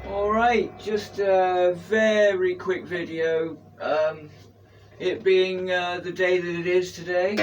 Alright, just a very quick video, it being the day that it is today.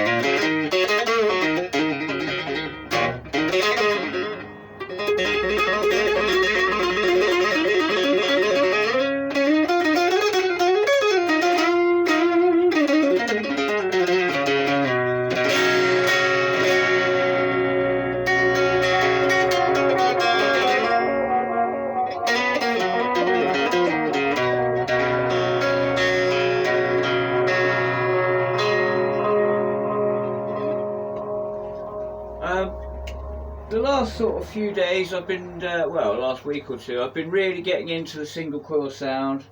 The last sort of few days I've been, well, last week or two, I've been really getting into the single coil sound.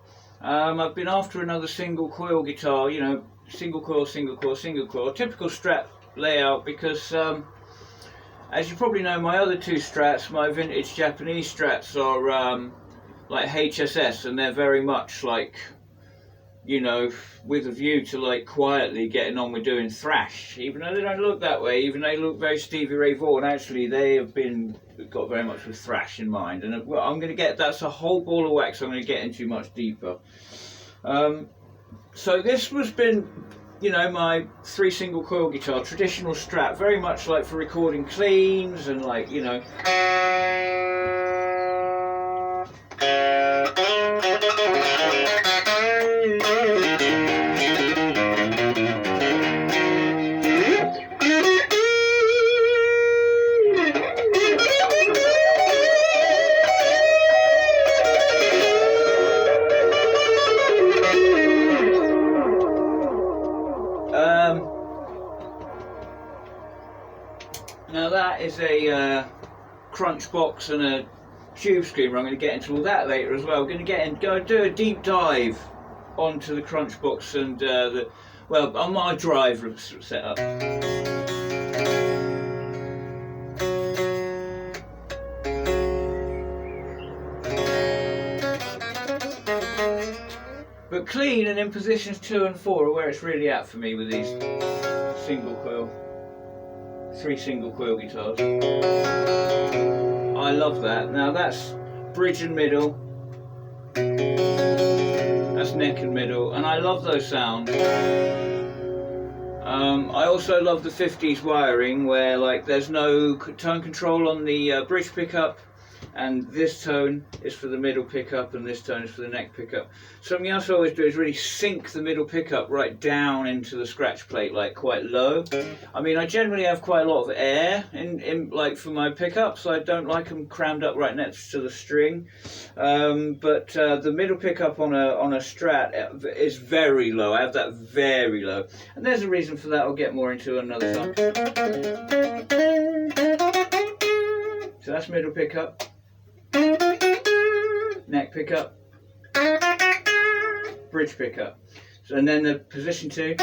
I've been after another single coil guitar, you know, single coil, single coil, single coil, typical Strat layout, because as you probably know, my other two Strats, my vintage Japanese Strats, are like HSS, and they're very much like, you know, with a view to like quietly getting on with doing thrash, even though they don't look that way, even though they look very Stevie Ray Vaughan. Actually, they have got very much with thrash in mind, and well, I'm going to get, that's a whole ball of wax I'm going to get into much deeper. So this has been, you know, my 3 single coil guitar, traditional Strat, very much like for recording cleans and like, you know. Now that is a crunch box and a tube screamer. I'm going to get into all that later as well. I'm going to go do a deep dive onto the crunch box and well, on my drive setup. But clean and in positions 2 and 4 are where it's really at for me with these single coil. 3 single coil guitars. I love that. Now that's bridge and middle, that's neck and middle, and I love those sounds. I also love the 50s wiring where like there's no tone control on the bridge pickup, and this tone is for the middle pickup and this tone is for the neck pickup. Something else I always do is really sink the middle pickup right down into the scratch plate, like quite low. I mean, I generally have quite a lot of air in like for my pickups, so I don't like them crammed up right next to the string. But the middle pickup on a Strat is very low. I have that very low, and there's a reason for that. I'll get more into another song. So that's middle pickup, neck pickup, bridge pickup. So, and then the position 2,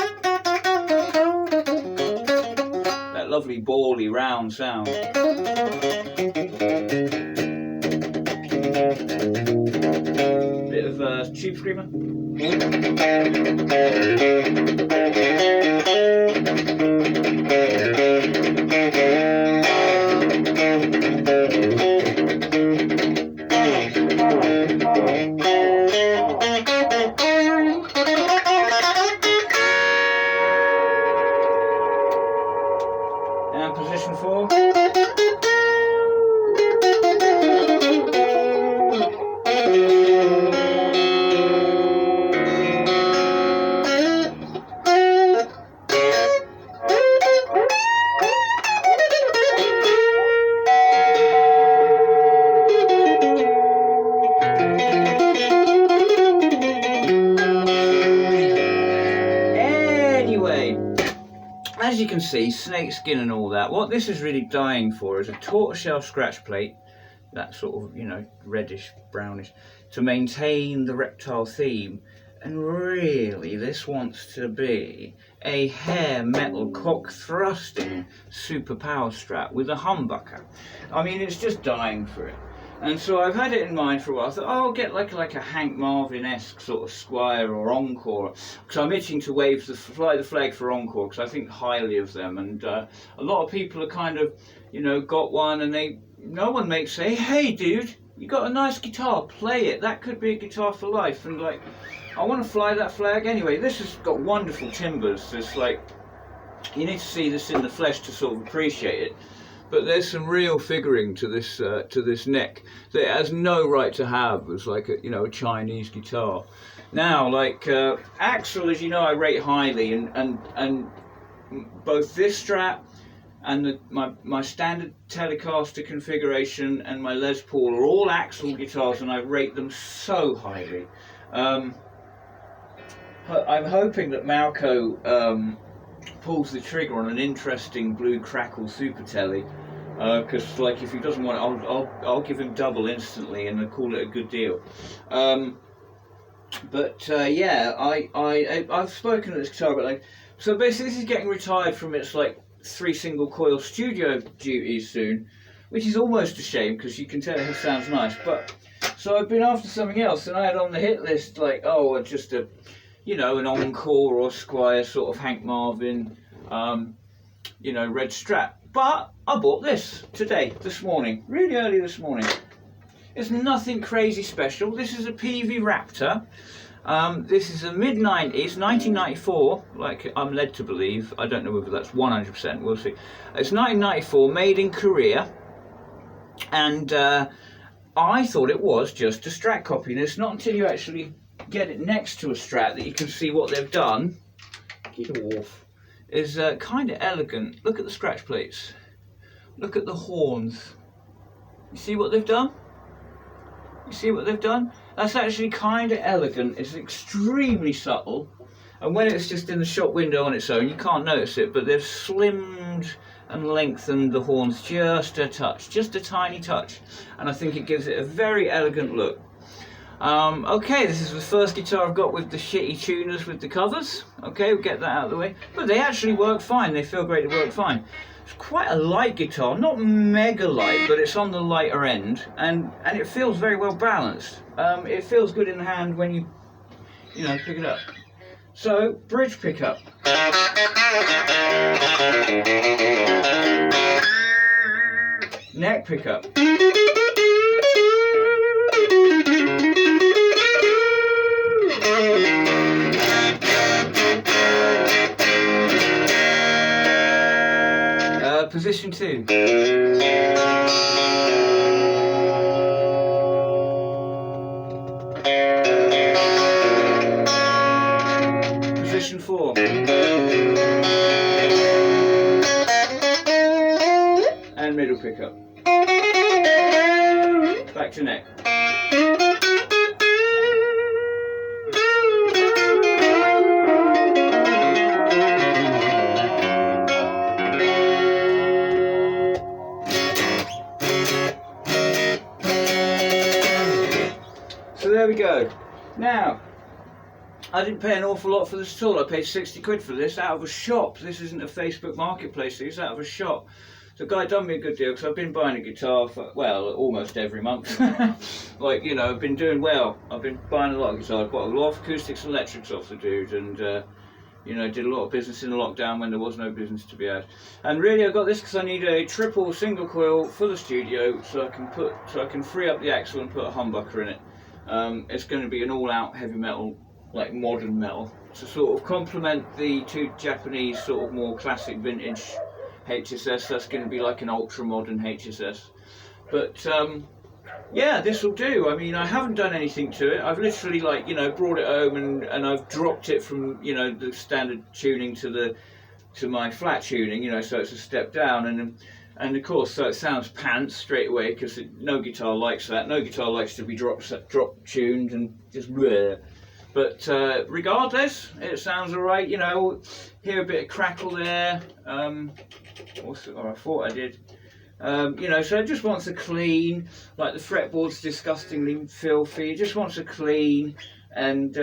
that lovely bally round sound. Bit of tube screamer. And position 4. As you can see, snake skin and all that, what this is really dying for is a tortoiseshell scratch plate, that sort of, you know, reddish, brownish, to maintain the reptile theme. And really, this wants to be a hair metal cock thrusting super power Strat with a humbucker. I mean, it's just dying for it. And so I've had it in mind for a while. I thought, oh, I'll get like a Hank Marvin-esque sort of Squire or Encore, because I'm itching to fly the flag for Encore, because I think highly of them. And a lot of people are kind of, you know, got one, and no one makes say, hey dude, you got a nice guitar, play it. That could be a guitar for life. And like, I want to fly that flag anyway. This has got wonderful timbers. It's like, you need to see this in the flesh to sort of appreciate it. But there's some real figuring to this neck that it has no right to have as like a, you know, a Chinese guitar. Now, like Axel, as you know, I rate highly, and both this Strat and my standard Telecaster configuration and my Les Paul are all Axel guitars, and I rate them so highly. I'm hoping that Malco pulls the trigger on an interesting blue crackle super telly, because like if he doesn't want it, I'll give him double instantly and I'll call it a good deal. Yeah, I've spoken at this guitar, but like, so basically this is getting retired from its like 3 single coil studio duties soon, which is almost a shame because you can tell it sounds nice. But so I've been after something else, and I had on the hit list like, oh, just a, you know, an Encore or Squire sort of Hank Marvin, you know, red Strat. But I bought this today, this morning, really early this morning. It's nothing crazy special. This is a PV Raptor. This is a mid-90s, 1994, like I'm led to believe. I don't know whether that's 100%, we'll see. It's 1994, made in Korea. And I thought it was just a Strat copy. And it's not until you actually get it next to a Strat that you can see what they've done. Get off. Is kind of elegant. Look at the scratch plates. Look at the horns. You see what they've done? You see what they've done? That's actually kind of elegant. It's extremely subtle, and when it's just in the shop window on its own, you can't notice it, but they've slimmed and lengthened the horns just a touch, just a tiny touch, and I think it gives it a very elegant look. Okay, this is the first guitar I've got with the shitty tuners with the covers. Okay, we'll get that out of the way. But they actually work fine. They feel great. They work fine. It's quite a light guitar, not mega light, but it's on the lighter end, and it feels very well balanced. It feels good in the hand when you know, pick it up. So, bridge pickup. Neck pickup. Position 2. Position 4. And middle pickup. Back to neck. There we go. Now, I didn't pay an awful lot for this at all. I paid 60 quid for this out of a shop. This isn't a Facebook marketplace, it's out of a shop. So the guy done me a good deal because I've been buying a guitar for, well, almost every month. Like, you know, I've been doing well. I've been buying a lot of guitars. I bought a lot of acoustics and electrics off the dude, and you know, did a lot of business in the lockdown when there was no business to be had. And really, I got this because I need a triple single coil for the studio, so I can free up the Axel and put a humbucker in it. It's going to be an all-out heavy metal, like modern metal, to sort of complement the 2 Japanese sort of more classic vintage HSS. That's going to be like an ultra-modern HSS. But yeah, this will do. I mean, I haven't done anything to it. I've literally, like, you know, brought it home and I've dropped it from, you know, the standard tuning to my flat tuning, you know, so it's a step down, and of course, so it sounds pants straight away, because no guitar likes that. No guitar likes to be drop tuned and just bleh. But regardless, it sounds alright. You know, hear a bit of crackle there. Or I thought I did. You know, so it just wants a clean. Like the fretboard's disgustingly filthy. It just wants a clean and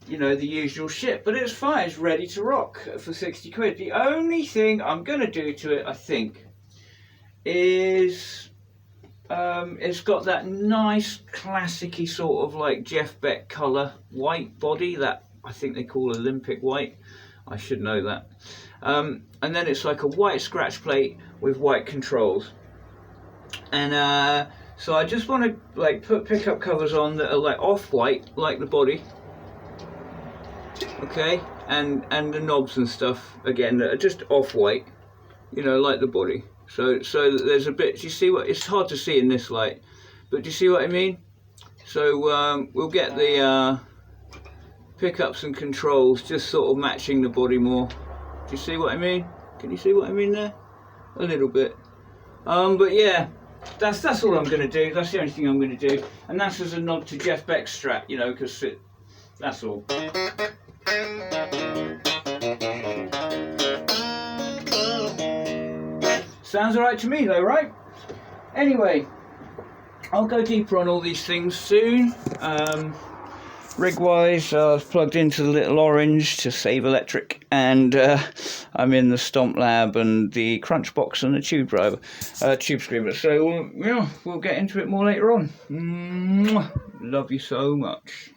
you know, the usual shit, but it's fine. It's ready to rock for 60 quid. The only thing I'm going to do to it, I think, is it's got that nice classic-y sort of like Jeff Beck colour white body that I think they call Olympic white. I should know that. And then it's like a white scratch plate with white controls. And So I just want to like put pickup covers on that are like off-white, like the body. Okay, and the knobs and stuff again that are just off-white, you know, like the body. So that there's a bit. Do you see what? It's hard to see in this light, but do you see what I mean? So we'll get the pickups and controls just sort of matching the body more. Do you see what I mean? Can you see what I mean there? A little bit. But yeah, that's all I'm going to do. That's the only thing I'm going to do, and that's as a nod to Jeff Beck's Strat, you know, because that's all. Sounds alright to me though, right? Anyway, I'll go deeper on all these things soon. Rig wise, I've plugged into the little orange to save electric, and I'm in the Stomp Lab and the Crunch Box and the tube screamer. So yeah, we'll get into it more later on. Love you so much.